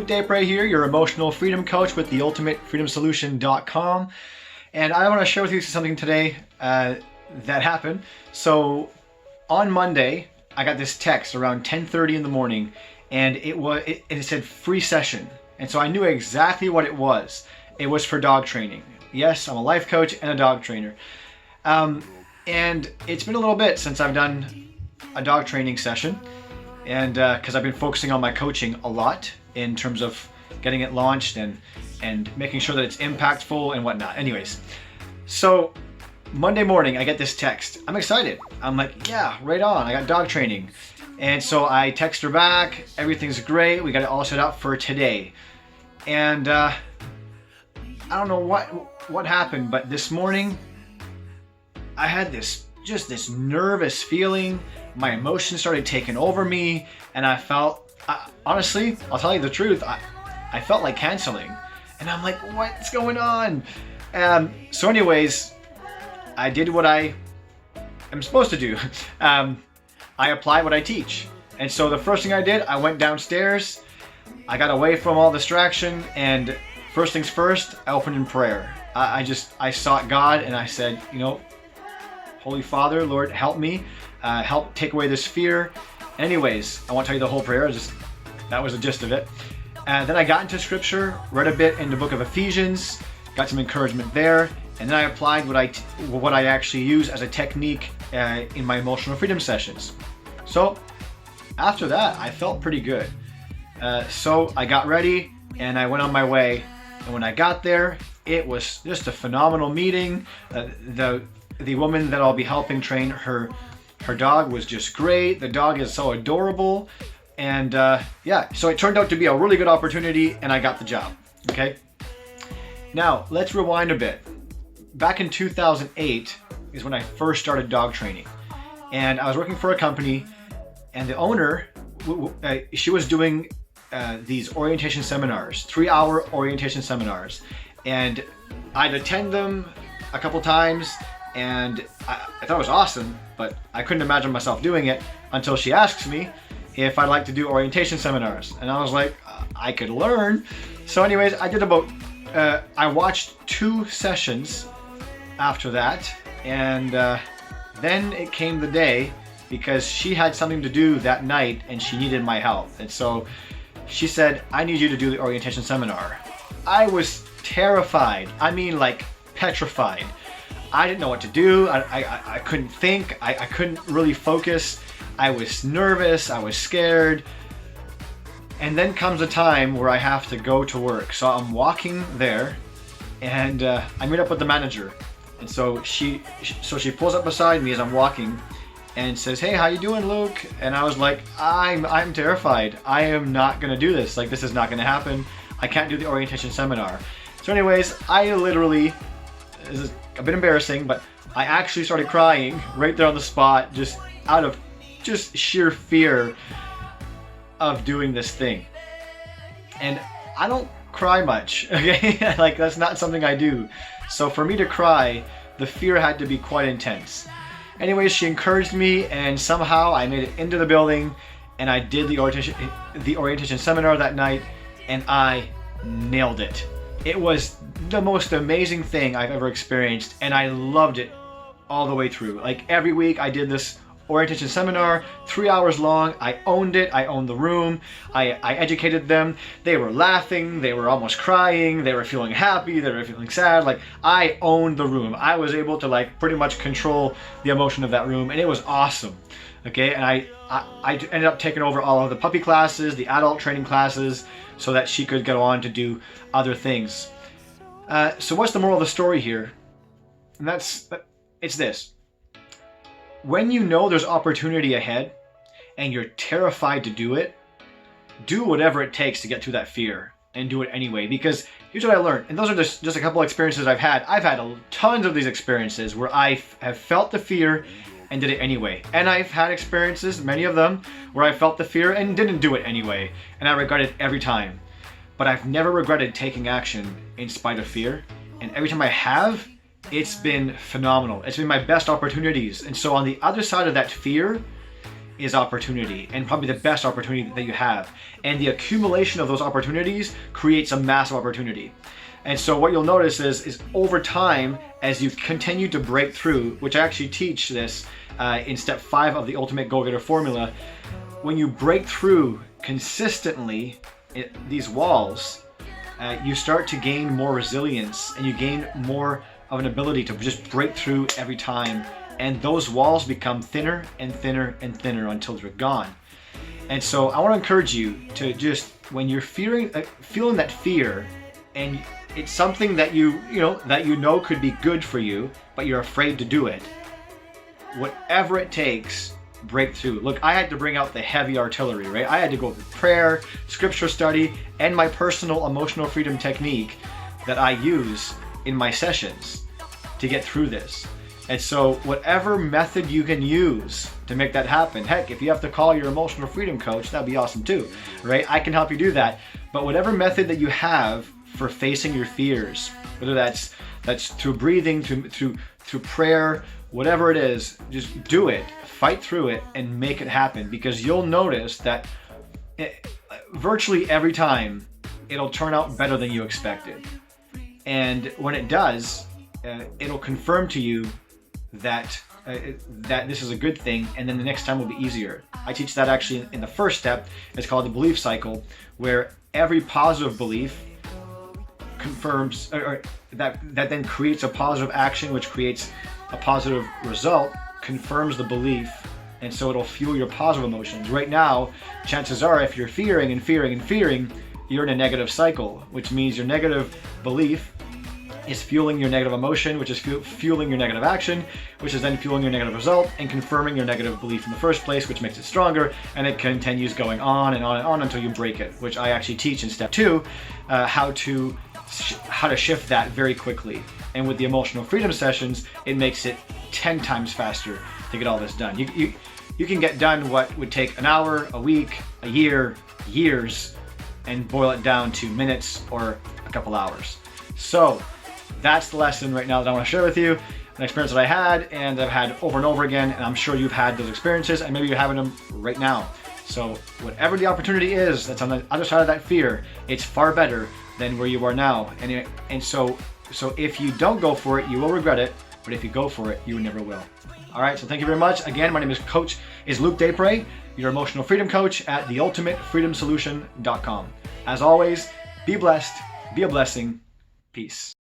Dave right here, your emotional freedom coach with the ultimatefreedomsolution.com. And I want to share with you something today that happened. So on Monday, I got this text around 10:30 in the morning, and it said free session. And so I knew exactly what it was. It was for dog training. Yes, I'm a life coach and a dog trainer. And it's been a little bit since I've done a dog training session, and because I've been focusing on my coaching a lot in terms of getting it launched and making sure that it's impactful and whatnot. Anyways, so Monday morning I get this text. I'm excited. I'm like, yeah, right on. I got dog training. And so I text her back. Everything's great. We got it all set up for today. And I don't know what happened, but this morning I had this nervous feeling. My emotions started taking over me, and I felt, honestly, I'll tell you the truth, I felt like canceling. And I'm like, what's going on? So anyways, I did what I am supposed to do. I apply what I teach. And so the first thing I did, I went downstairs, I got away from all distraction, and first things first, I opened in prayer. I sought God, and I said, Holy Father, Lord, help me, help take away this fear. Anyways, I won't tell you the whole prayer, that was the gist of it. Then I got into scripture, read a bit in the book of Ephesians, got some encouragement there, and then I applied what I actually use as a technique in my emotional freedom sessions. So after that, I felt pretty good. So I got ready and I went on my way. And when I got there, it was just a phenomenal meeting. The woman that I'll be helping train her dog was just great. The dog is so adorable. And yeah, so it turned out to be a really good opportunity, and I got the job. Okay. Now let's rewind a bit. Back in 2008 is when I first started dog training, and I was working for a company, and the owner, she was doing these orientation seminars, 3-hour orientation seminars, and I'd attend them a couple times, and I thought it was awesome, but I couldn't imagine myself doing it until she asked me if I'd like to do orientation seminars. And I was like, I could learn. So anyways, I did I watched 2 sessions after that, and then it came the day, because she had something to do that night and she needed my help. And so she said, I need you to do the orientation seminar. I was terrified. I mean, like petrified. I didn't know what to do. I couldn't think. I couldn't really focus. I was nervous. I was scared. And then comes a time where I have to go to work. So I'm walking there, and I meet up with the manager. And so she pulls up beside me as I'm walking and says, hey, how you doing, Luke? And I was like, I'm terrified. I am not gonna do this. Like, this is not gonna happen. I can't do the orientation seminar. So anyways, I literally, this is a bit embarrassing, but I actually started crying right there on the spot, just out of just sheer fear of doing this thing. And I don't cry much, okay? Like, that's not something I do. So for me to cry, the fear had to be quite intense. Anyways, she encouraged me, and somehow I made it into the building, and I did the orientation seminar that night, and I nailed it. It was the most amazing thing I've ever experienced, and I loved it all the way through. Like, every week I did this orientation seminar, 3 hours long. I owned it. I owned the room. I educated them. They were laughing. They were almost crying. They were feeling happy. They were feeling sad. Like, I owned the room. I was able to, like, pretty much control the emotion of that room, and it was awesome. Okay, and I ended up taking over all of the puppy classes, the adult training classes, so that she could go on to do other things. So what's the moral of the story here? And it's this. When you know there's opportunity ahead and you're terrified to do it, do whatever it takes to get through that fear and do it anyway. Because here's what I learned, and those are just a couple experiences I've had. I've had tons of these experiences where I have felt the fear and did it anyway. And I've had experiences, many of them, where I felt the fear and didn't do it anyway. And I regret it every time. But I've never regretted taking action in spite of fear. And every time I have, it's been phenomenal. It's been my best opportunities. And so on the other side of that fear is opportunity, and probably the best opportunity that you have. And the accumulation of those opportunities creates a massive opportunity. And so what you'll notice is over time, as you continue to break through, which I actually teach this in step 5 of the Ultimate Go-Getter Formula, when you break through consistently these walls, you start to gain more resilience, and you gain more of an ability to just break through every time. And those walls become thinner and thinner and thinner until they're gone. And so I want to encourage you to just, when you're feeling that fear, and it's something that you know could be good for you, but you're afraid to do it, whatever it takes, break through. Look, I had to bring out the heavy artillery, right? I had to go with prayer, scripture study, and my personal emotional freedom technique that I use in my sessions to get through this. And so whatever method you can use to make that happen, heck, if you have to call your emotional freedom coach, that'd be awesome too, right? I can help you do that. But whatever method that you have for facing your fears, whether that's through breathing, through prayer, whatever it is, just do it, fight through it, and make it happen, because you'll notice that virtually every time it'll turn out better than you expected. And when it does, it'll confirm to you that this is a good thing, and then the next time will be easier. I teach that actually in the first step. It's called the belief cycle, where every positive belief confirms, or that then creates a positive action, which creates a positive result, confirms the belief, and so it'll fuel your positive emotions. Right now, chances are, if you're fearing and fearing and fearing, you're in a negative cycle, which means your negative belief is fueling your negative emotion, which is fueling your negative action, which is then fueling your negative result and confirming your negative belief in the first place, which makes it stronger, and it continues going on and on and on until you break it, which I actually teach in step 2, how to shift that very quickly. And with the emotional freedom sessions, it makes it 10 times faster to get all this done. You can get done what would take an hour, a week, a year, years, and boil it down to minutes or a couple hours. So that's the lesson right now that I want to share with you, an experience that I had and I've had over and over again, and I'm sure you've had those experiences, and maybe you're having them right now. So whatever the opportunity is that's on the other side of that fear, it's far better than where you are now. And so if you don't go for it, you will regret it, but if you go for it, you never will. All right, so thank you very much. Again, my name is Luke Desprez, your emotional freedom coach at theultimatefreedomsolution.com. As always, be blessed, be a blessing, peace.